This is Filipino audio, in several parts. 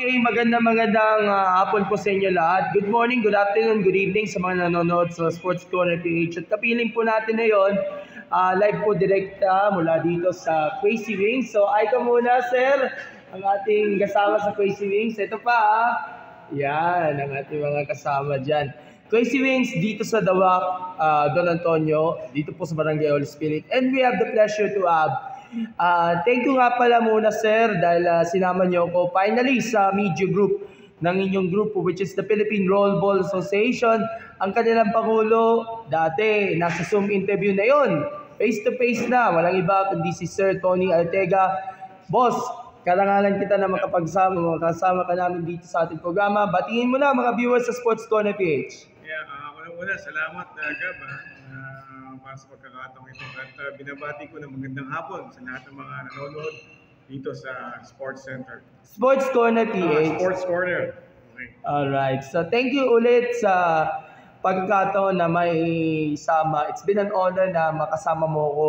Okay, magandang hapon po sa inyo lahat. Good morning, good afternoon, good evening sa mga nanonood sa Sports Corner PH. At kapiling po natin ngayon, live po direkta mula dito sa Crazy Wings. So, ay ka muna, sir, ang ating kasama sa Crazy Wings. Ito pa, yan, ang ating mga kasama dyan. Crazy Wings dito sa Dawak, Don Antonio, dito po sa Barangay Holy Spirit. And we have the pleasure to have thank you nga pala muna, sir, dahil sinama niyo ako finally sa media group ng inyong grupo, which is the Philippine Rollball Association. Ang kanilang pangulo, dati, nasa Zoom interview na yon, face-to-face na, walang iba kundi si Sir Tony Arteaga. Boss, karangalan kita na makasama ka namin dito sa ating programa. Batiin mo na mga viewers sa Sports Corner PH. Yeah, una, salamat, Gab, para sa pagkakataong ito. At binabati ko ng magandang hapon sa lahat ng mga nanonood dito sa Sports Center. Sports Corner PH. Sports Corner. Okay. Alright. So, thank you ulit sa pagkakataon na may sama. It's been an honor na makasama mo ko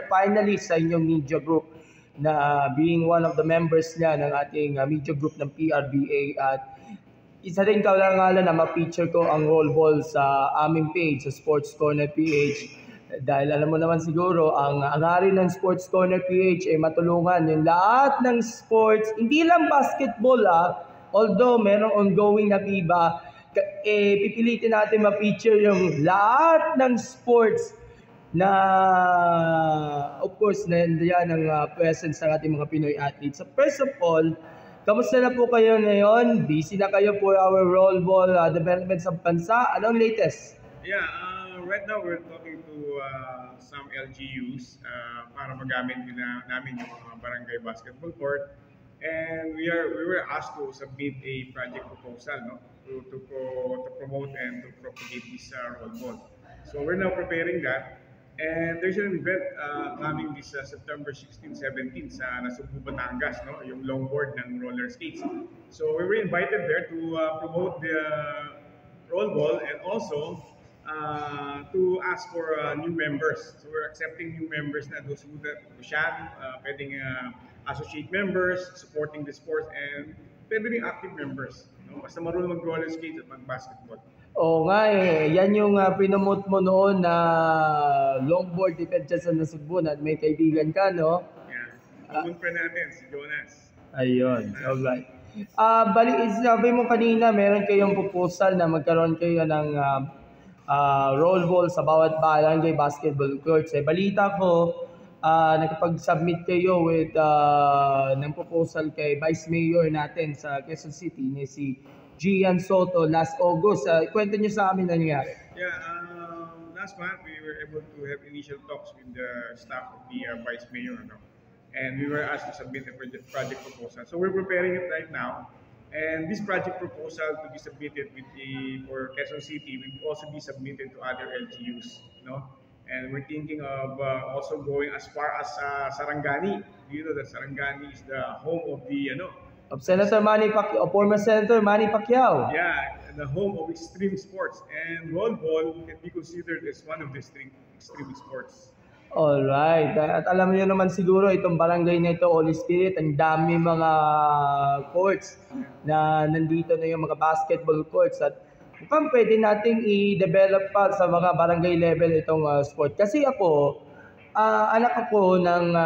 finally sa inyong media group na being one of the members niya ng ating media group ng PRBA. At isa rin karangalan na ma-feature ko ang rollball sa aming page sa Sports Corner PH. Dahil alam mo naman siguro, ang hangarin ng Sports Corner PH ay matulungan yung lahat ng sports, hindi lang basketball although merong ongoing na FIBA, pipilitin natin ma-feature yung lahat ng sports na of course nandiyan ang presence ng ating mga Pinoy athletes. So first of all, kamusta na po kayo ngayon? Busy na kayo for our rollball development sa bansa? Anong latest? Yeah, right now we're talking to some LGUs para magamit namin yung mga barangay basketball court. And we were asked to submit a project proposal, no, to promote and to propagate this rollball. So we're now preparing that. And there's an event coming this September 16-17 sa Nasugbu, Batangas, no? Yung longboard ng roller skates. So we were invited there to promote the rollball and also to ask for new members. So we're accepting new members na those who pwedeng associate members, supporting the sports, and pwedeng active members. No? Basta marunong mag-roller skate at mag-basketball. Oo nga yan yung pinomote mo noon na longboard event dyan sa Nasugbu at may kaibigan ka, no? Yeah, common friend natin, si Jonas. Ayun, alright. Sabi mo kanina, meron kayong proposal na magkaroon kayo ng rollball sa bawat barangay basketball courts. Balita ko, nakapag-submit kayo with ng proposal kay Vice Mayor natin sa Quezon City, ni si Gian Soto last August. Kwento niyo sa amin na nangyari. Yeah, last month we were able to have initial talks with the staff of the Vice Mayor, no? And we were asked to submit a project proposal. So we're preparing it right now. And this project proposal to be submitted for Quezon City will also be submitted to other LGUs, no? And we're thinking of also going as far as Sarangani. You know that Sarangani is the home of the of Senator Manny Pacquiao, former Senator Manny Pacquiao. Yeah, the home of extreme sports, and rollball can be considered as one of the extreme sports. Alright, at alam niyo naman siguro itong barangay na ito, Holy Spirit, ang dami mga courts na nandito na yung mga basketball courts at mukhang pwede nating i-develop pa sa mga barangay level itong sport. Kasi ako, anak ako ng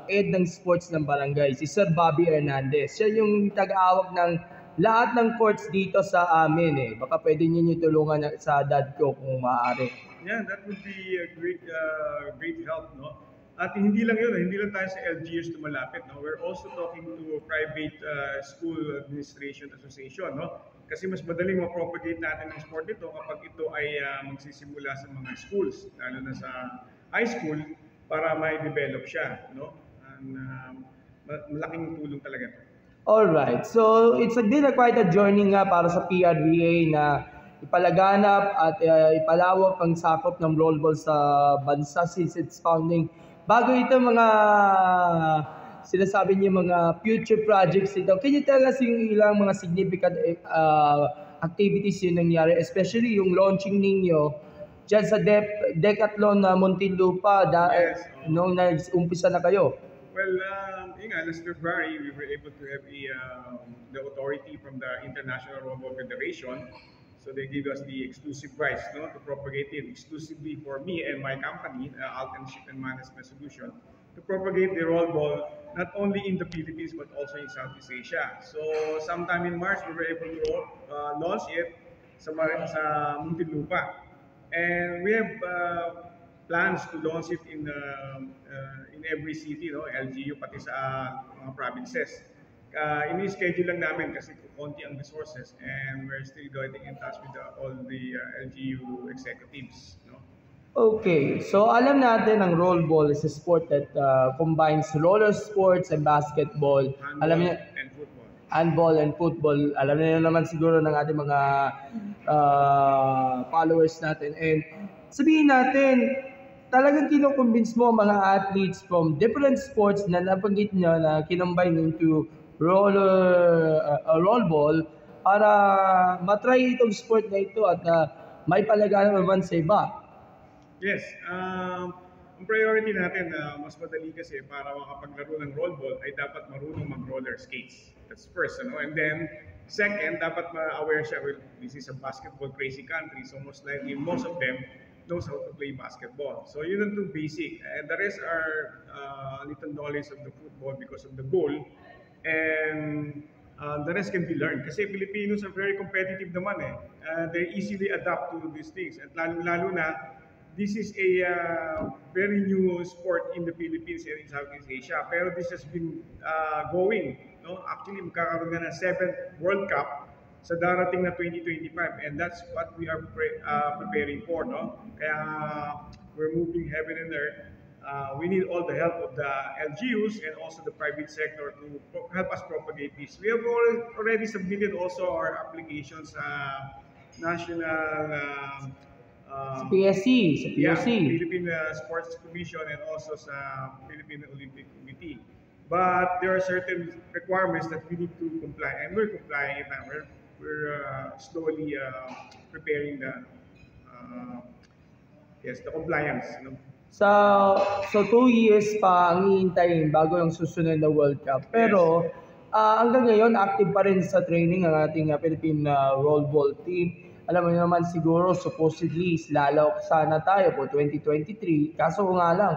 head ng sports ng barangay, si Sir Bobby Hernandez. Siya yung tag-aawak ng lahat ng courts dito sa amin. Baka pwede niyo tulungan sa dad ko kung maaari. Yeah, that would be a great help, no? At hindi lang yun, hindi lang tayo sa LGUs tumalapit, no? We're also talking to private school administration association, no? Kasi mas madaling ma-propagate natin ang sport ito kapag ito ay magsisimula sa mga schools, lalo na sa high school, para ma-develop siya, no? And malaking tulong talaga ito. Alright, so it's been quite a journey nga para sa PRBA na ipalaganap at ipalawak ang sakop ng rollball sa bansa since its founding. Bago ito mga sinasabi niyo mga future projects ito, can you tell us yung ilang mga significant activities yung nangyari, especially yung launching ninyo dyan sa Decathlon na Muntinlupa Yes. nung nag-umpisa na kayo? Well, last February, we were able to have the authority from the International Rollerball Federation. So they give us the exclusive rights, no, to propagate it exclusively for me and my company, Alten Ship and Management Solution, to propagate the rollball not only in the Philippines but also in Southeast Asia. So sometime in March, we were able to launch it sa Muntinlupa. And we have plans to launch it in every city, no, LGU, pati sa mga provinces. Ini-schedule lang namin kasi konti ang resources and we're still getting in touch with all the LGU executives. No? Okay, so alam natin ang rollball is a sport that combines roller sports and basketball. Alam niyo, And football. handball and football. Alam niyo naman siguro ng ating mga followers natin. And sabihin natin, talagang kinoconvince mo mga athletes from different sports na nabanggit nyo na kinombine into rollball para matry itong sport na ito at may palagahan naman sa iba. Yes, ang priority natin na mas madali kasi para makapaglaro ng rollball ay dapat marunong mag-roller skates. That's first, ano? And then, second, dapat ma-aware siya, well, this is a basketball crazy country, so most likely most of them knows how to play basketball. So yun ang two basic. And the rest are little knowledge of the football because of the goal. And the rest can be learned. Kasi Filipinos are very competitive naman eh. They easily adapt to these things. At lalo na, this is a very new sport in the Philippines and in Southeast Asia. Pero this has been going. No? Actually, magkakaroon na ng 7th World Cup sa darating na 2025. And that's what we are preparing for. No? Kaya we're moving heaven and earth. We need all the help of the LGUs and also the private sector to help us propagate this. We have already submitted also our applications sa national Sa PSC. Philippine Sports Commission and also sa Philippine Olympic Committee. But there are certain requirements that we need to comply, and we're complying it now. We're slowly preparing the compliance. You know? So 2 years pa ang hihintayin bago yung susunod na World Cup. Pero hanggang ngayon, active pa rin sa training ang ating Philippine rollball team. Alam mo naman siguro, supposedly, lalawak sana tayo po 2023. Kaso nga lang,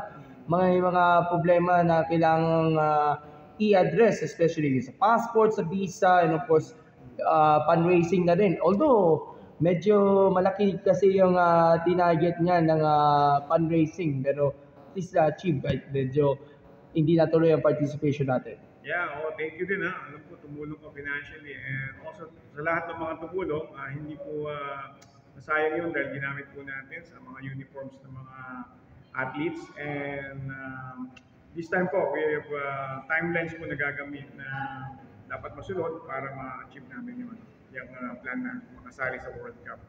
mga problema na kailangang i-address, especially sa passport, sa visa, and of course, fundraising na rin. Although, medyo malaki kasi yung tinarget niya ng fundraising, pero at least na-achieve kahit medyo hindi natuloy ang participation natin. Yeah, thank you din ha. Alam ko, tumulong ka financially and also sa lahat ng mga tumulong, hindi po nasayang yun dahil ginamit po natin sa mga uniforms ng mga athletes and this time po, we have timelines po na gagamit na dapat masunod para ma-achieve namin yung plan na makasali sa World Cup.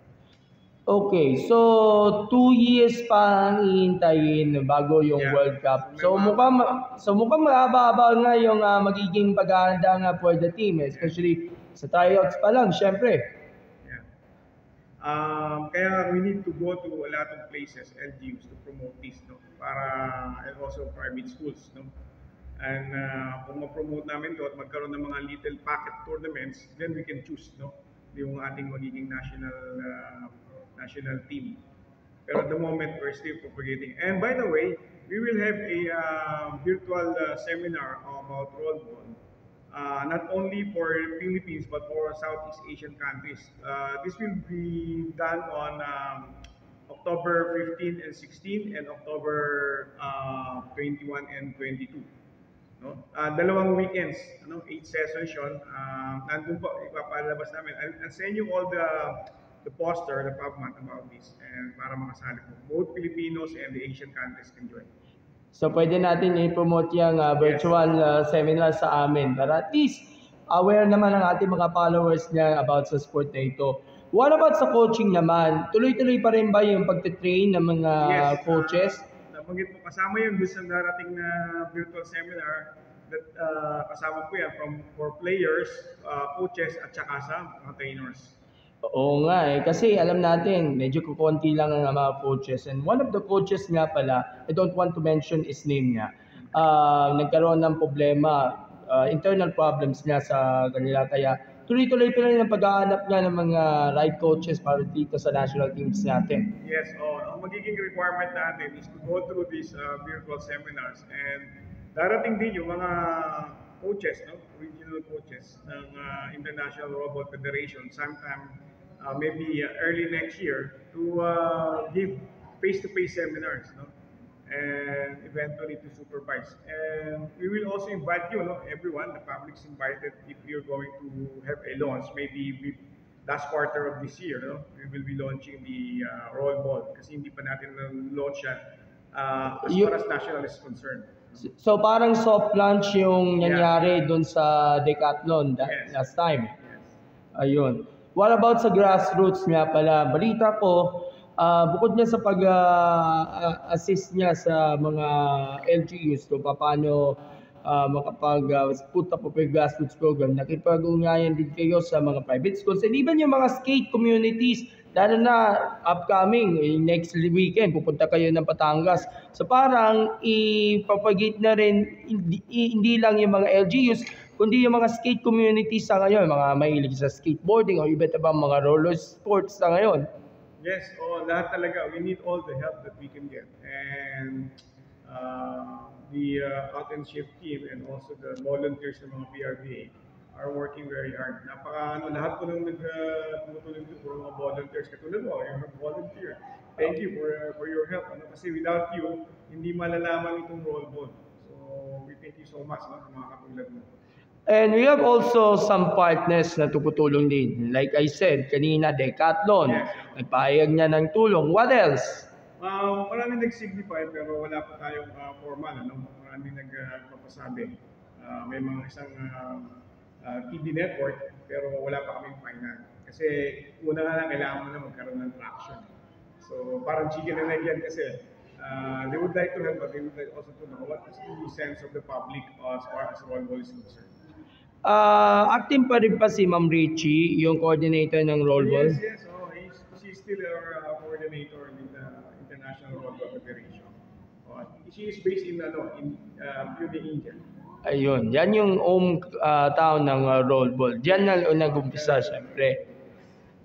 Okay, so 2 years pa ang hihintayin bago yung World Cup. So mukhang mahaba-haba nga yung magiging paghahanda nga for the team, especially sa tryouts pa lang, syempre. Yeah. Kaya we need to go to a lot of places, LGUs, to promote this, no? And also private schools, no? And kung ma-promote namin to at magkaroon ng mga little packet tournaments, then we can choose, no, yung ating magiging national team. Pero at the moment, we're still propagating. And by the way, we will have a virtual seminar about rollball, not only for Philippines but for Southeast Asian countries. This will be done on October 15 and 16 and October 21 and 22. No? Dalawang weekends, 8 sessions yun. Nandun po, ipapalabas namin. I'll send you all the poster, the PubMat about this, and para makasali po. Both Filipinos and the Asian countries can join. So pwede natin i-promote yung virtual seminar sa amin para at least aware naman ang ating mga followers niya about sa sport na ito. What about sa coaching naman? Tuloy-tuloy pa rin ba yung pagtitrain ng mga coaches? Nabanggit mo, kasama yun doon sa darating na virtual seminar that kasama po yan for players, coaches, at saka sa mga trainers. Oo nga kasi alam natin, medyo kukunti lang ang mga coaches. And one of the coaches nga pala, I don't want to mention his name niya, nagkaroon ng problema, internal problems niya sa kanila. Kaya tuloy-tuloy pa rin ang pag-aanap niya ng mga right coaches para dito sa national teams natin. Yes, ang magiging requirement natin is to go through these virtual seminars, and darating din yung mga coaches, no? Regional coaches ng International Robot Federation sometime maybe early next year to give face-to-face seminars, no? And eventually to supervise. And we will also invite you, no? Everyone, the public's invited if you're going to have a launch, maybe last quarter of this year, no? We will be launching the roll ball kasi hindi pa natin launch yan as far as national is concerned. So parang soft launch yung nangyari doon sa Decathlon last time. Yes. Ayun. What about sa grassroots nga pala? Balita ko, bukod niya sa pag-assist niya sa mga LGUs kung paano makapag-put up of a grassroots program, nakipag-ugnayan din kayo sa mga private schools and even yung mga skate communities, lalo na upcoming, next weekend, pupunta kayo ng Batangas. So parang ipapagit na rin, hindi lang yung mga LGUs, kundi yung mga skate communities sa ngayon, mga mahilig sa skateboarding o iba't ibang mga roller sports sa ngayon. Yes, lahat talaga. We need all the help that we can get. And the out and shift team and also the volunteers ng mga PRBA are working very hard. Lahat po nang tumutulong dito for mga volunteers. Katulad mo, yung volunteer. Thank you for your help. Kasi without you, hindi malalaman itong roll ball. So, we thank you so much sa mga katulad mo. And we have also some partners na tumutulong din. Like I said, kanina, Decathlon. Yes. Nagpahayag niya ng tulong. What else? Maraming nag-signify pero wala pa tayong formal. Maraming nagpapasabi. May mga isang TV network pero wala pa kaming final. Kasi una na lang kailangan mo na magkaroon ng traction. So parang chicken and egg yan kasi they would like to help but they would like also to know what is the sense of the public as far as rollball is concerned. Active pa rin pa si Ma'am Richie, yung coordinator ng rollball? Yes. She's still our coordinator in the International Rollball Federation. She is based in Pune, India. Ayun, yan yung home town ng rollball. Diyan na nag-umpisa, syempre.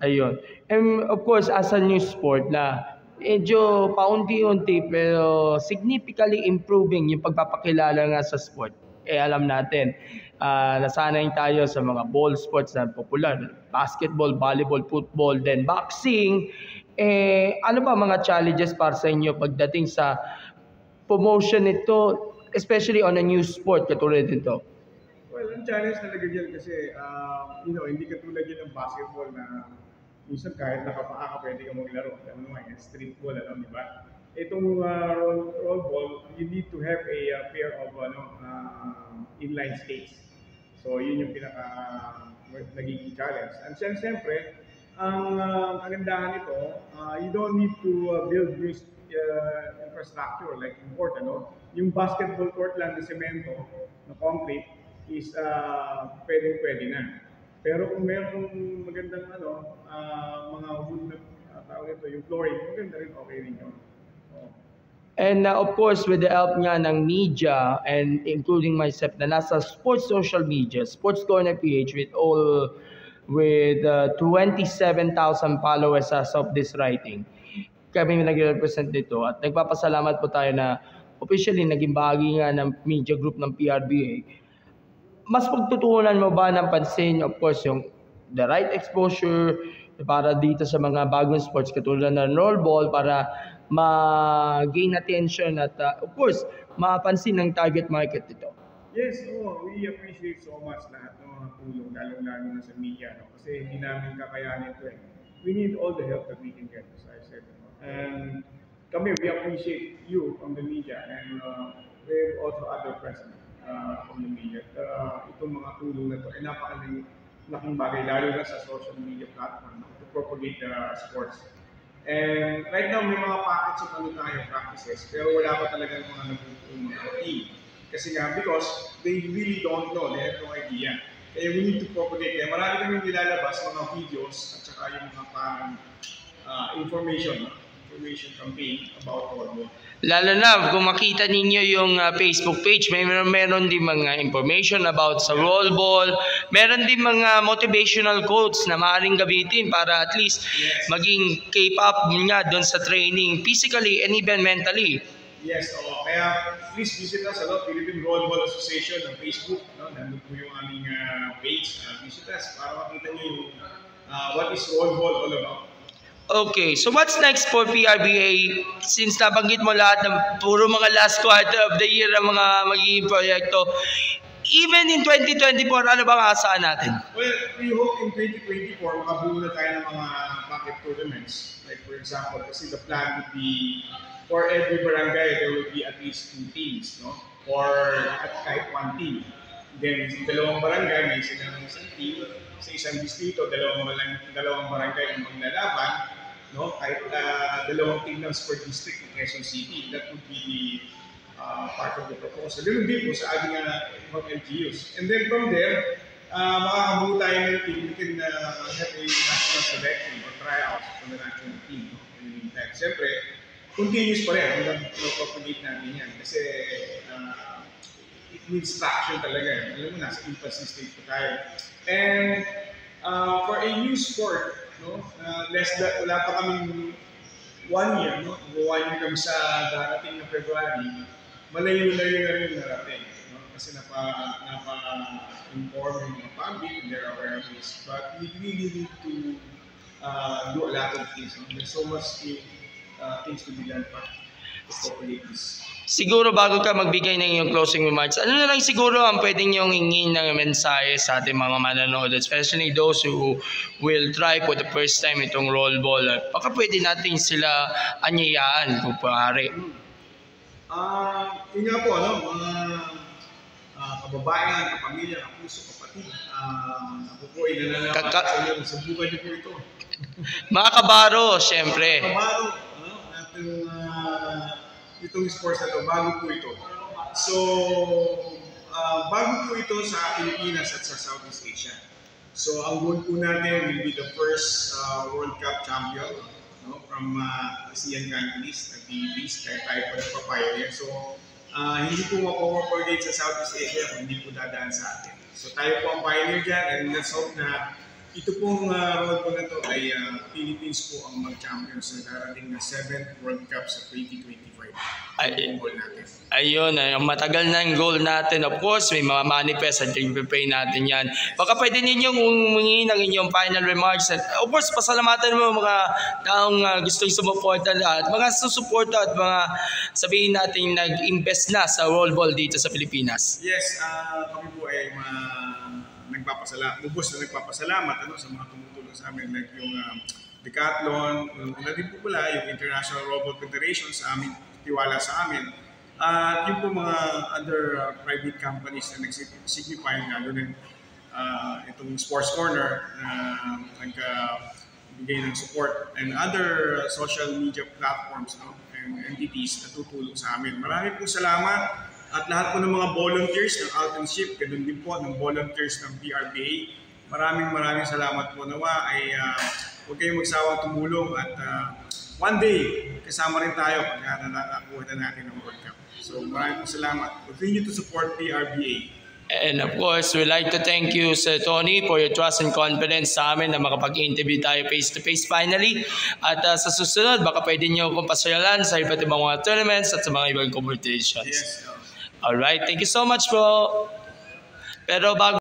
Ayun. And of course, as a new sport na medyo paunti-unti pero significantly improving yung pagpapakilala nga sa sport. Alam natin, nasanay tayo sa mga ball sports na popular. Basketball, volleyball, football, then boxing. Ano ba mga challenges para sa inyo pagdating sa promotion nito, especially on a new sport katulad nito? Well, ang challenge talaga dyan kasi, hindi katulad yun ng basketball na minsan kahit nakapaa ka pwede ka maglaro. Street ball, di ba? Itong roll ball, you need to have a pair of inline skates. So, yun yung nagiging challenge. And siyempre, ang kagandahan nito, you don't need to build new infrastructure like in court. Yung basketball court lang na semento, na concrete, is pwede na. Pero kung mayroong magandang mga wood na tawag ito, yung flooring, maganda rin, okay rin yun. And of course, with the help nga ng media and including myself na nasa sports social media, Sports Corner PH with 27,000 followers as of this writing. Kami nag-represent dito at nagpapasalamat po tayo na officially naging bahagi nga ng media group ng PRBA. Mas pagtutuunan mo ba ng pansin, of course, yung the right exposure para dito sa mga bagong sports katulad ng rollball para ma-gain attention at of course, mapansin ng target market ito? Yes, we appreciate so much lahat ng mga tulong, lalo-lalo na sa media. Kasi hindi namin kakayanin ito. We need all the help that we can get, as I said. And kami, we appreciate you from the media and we have also other present from the media. Itong mga tulong na ito ay napakalaking bagay, lalo na sa social media platform to propagate the sports. And right now, may mga packets of practices, pero wala pa talaga mga nagtutulong mga team. Kasi nga, because they really don't know, they have no idea. Kaya we need to propagate. Kaya marami kami nilalabas, mga videos, at saka yung mga parang information information campaign about rollball. Lalo na kung makita ninyo yung Facebook page, meron din mga information about sa rollball, meron din mga motivational quotes na maaaring gamitin para at least maging keep-up nga doon sa training physically and even mentally. Yes, kaya please visit us, Philippine Rollball Association ng Facebook, nandun po yung aming page. Visit us para makita nyo yung what is rollball all about. Okay, so what's next for PRBA? Since nabanggit mo lahat ng puro mga last quarter of the year ang mga magiging proyekto, even in 2024, ano bang asahan natin? Well, we hope in 2024, makabuo na tayo ng mga pocket tournaments. Like for example, kasi the plan would be, for every barangay, there will be at least 2 teams, no? Or at kahit 1 team. Then, sa dalawang barangay, may silang isang team. Sa isang distrito, dalawang barangay ang maglalaban, no? Kahit dalawang team ng sport district ng Quezon City. That would be the part of the proposal. Ganun din po sa ating mga LGUs. And then from there, makakabuo tayo ng team. We can have a national selection or tryouts for the national team. No? In the meantime, siyempre, continuous pa rin hanggang propagate natin yan. Kasi it needs traction talaga. Alam mo, nasa infancy stage pa tayo. And for a new sport, no, wala pa kaming 1 year, no? 1 year kami sa darating na February, malayo-layo na rin narating. No? Kasi napa-inform yung mga public, they're aware of this. But we really need to do a lot of things. No? There's so much things to be done pa to populate this. Siguro bago ka magbigay ng iyong closing remarks, ano na lang siguro ang pwede niyong hingin ng mensahe sa ating mga manonood, especially those who will try for the first time itong rollball. Baka pwede natin sila anyayaan kung maaari. Yun nga po, mga kababayan, kapamilya, kapuso, kapatid, ako po ay nananawagan sa inyo, sa buhay niyo po ito. Mga kabaro, syempre. Kabaro, itong sports na ito, bago po ito. So, bago po ito sa Pilipinas at sa Southeast Asia. So, ang goal po natin will be the first World Cup champion, no, from ASEAN countries, nag-BBs, kaya tayo po nagpapioneer. So, hindi po mapapapagate sa Southeast Asia kung hindi po dadaan sa atin. So, tayo po ang pioneer dyan, and let's hope na ito pong rollball na ito ay Philippines po ang mag-champion sa darating na 7th World Cup sa 2025. Ang goal natin. Ayun, ang matagal na yung goal natin. Of course, may mga manifest at i-pray natin yan. Baka pwede ninyong humingi ng inyong final remarks. At of course, pasalamatan mo mga taong gustong sumuporta at mga susuporta at mga sabihin natin nag-invest na sa rollball dito sa Pilipinas. Yes, kami po ay nagpapasalamat sa mga tumutulong sa amin, like yung Decathlon, din po pala yung International Rollball Federation sa amin, tiwala sa amin. Yung po mga other private companies na nag-signify nga doon itong Sports Corner na nagbigay ng support, and other social media platforms, no, and entities na tutulong sa amin. Marami po salamat. At lahat po ng mga volunteers ng Altonship, ganun din po ng volunteers ng PRBA. Maraming salamat po. Nawa ay huwag kayong magsawang tumulong at one day kasama rin tayo pag nakakuha na natin ng World Cup. So maraming salamat. Continue to support PRBA. And of course, we'd like to thank you, Sir Tony, for your trust and confidence sa amin na makapag-interview tayo face-to-face finally. At sa susunod, baka pwede nyo kong pasyalan sa iba't ibang mga tournaments at sa mga ibang competitions. Yes. Alright, thank you so much po. Pero bago